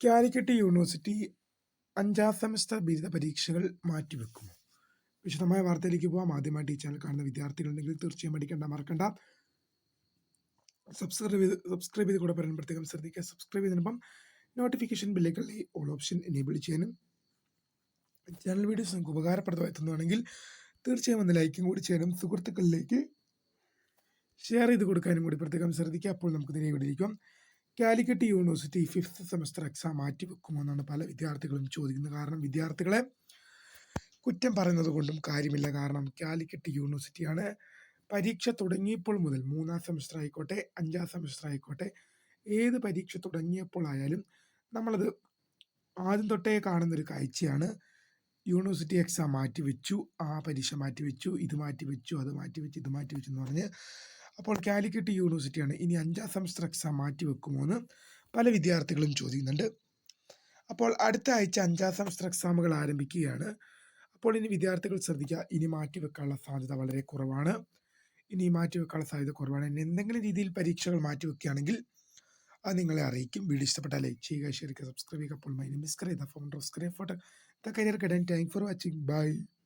Calicut university 5ാം semester ബിരുദ പരീക്ഷകൾ മാറ്റിവെക്കുമോ? വിശദമായ വാർത്തയിലേക്ക് പോകാം. ആദ്യമായിട്ട് ഈ ചാനൽ കാണുന്ന വിദ്യാർത്ഥികളുണ്ടെങ്കിൽ തീർച്ചയായും മറക്കണ്ട. സബ്സ്ക്രൈബ് ചെയ്ത് കൂടെ പറയാൻ പ്രത്യേകം ശ്രദ്ധിക്കുക. സബ്സ്ക്രൈബ് ചെയ്തതിനൊപ്പം നോട്ടിഫിക്കേഷൻ ബെല്ലിൽ ഓൾ ഓപ്ഷൻ എനേബിൾ ചെയ്യാനും ചാനൽ വീഡിയോസ് നിങ്ങൾക്ക് ഉപകാരപ്രദമായി എത്തുന്നതാണെങ്കിൽ തീർച്ചയായും ഒന്ന് ലൈക്കും കൂടി ചെയ്യാനും സുഹൃത്തുക്കളിലേക്ക് ഷെയർ ചെയ്ത് കൊടുക്കാനും കൂടി പ്രത്യേകം ശ്രദ്ധിക്കുക. അപ്പോൾ നമുക്ക് ഇതിനെ വിടിയിരിക്കാം. Calicut university 5th semester exam മാറ്റിവെക്കുമോ എന്നാണ് പല വിദ്യാർത്ഥികളും ചോദിക്കുന്നത്. കാരണം വിദ്യാർത്ഥികളെ കുറ്റം പറയുന്നത് കൊണ്ടും കാര്യമില്ല. കാരണം കാലിക്കറ്റ് യൂണിവേഴ്സിറ്റിയാണ് പരീക്ഷ തുടങ്ങിയപ്പോൾ മുതൽ 3ാം സെമസ്റ്റർ ആയിക്കോട്ടെ 5ാം സെമസ്റ്റർ ആയിക്കോട്ടെ ഏത് പരീക്ഷ തുടങ്ങിയപ്പോൾ ആയാലും നമ്മളത് ആദ്യം തൊട്ടേ കാണുന്നൊരു കാഴ്ചയാണ്. യൂണിവേഴ്സിറ്റി എക്സാം മാറ്റിവെച്ചു, ആ പരീക്ഷ മാറ്റിവെച്ചു, ഇത് മാറ്റിവെച്ചു, അത് മാറ്റിവെച്ചു, ഇത് മാറ്റിവെച്ചു എന്ന് പറഞ്ഞ്. അപ്പോൾ കാലിക്കറ്റ് യൂണിവേഴ്സിറ്റിയാണ് ഇനി 5ാം സെമസ്റ്റർ എക്സാം മാറ്റിവെക്കുമോ എന്ന് പല വിദ്യാർത്ഥികളും ചോദിക്കുന്നുണ്ട്. അപ്പോൾ അടുത്ത ആഴ്ച 5ാം സെമസ്റ്റർ എക്സാമുകൾ ആരംഭിക്കുകയാണ്. അപ്പോൾ ഇനി വിദ്യാർത്ഥികൾ ശ്രദ്ധിക്കുക, ഇനി മാറ്റിവെക്കാനുള്ള സാധ്യത വളരെ കുറവാണ്. ഇനി എന്തെങ്കിലും രീതിയിൽ പരീക്ഷകൾ മാറ്റിവെക്കുകയാണെങ്കിൽ അത് നിങ്ങളെ അറിയിക്കും. വീഡിയോ ഇഷ്ടപ്പെട്ടാൽ ലൈക്ക് ചെയ്യുക, ഷെയർ ചെയ്യുക, സബ്സ്ക്രൈബ് ചെയ്യുക. അപ്പോൾ my name is Kareem, the founder of Kareem photo, the career guidance. Thank for watching. By.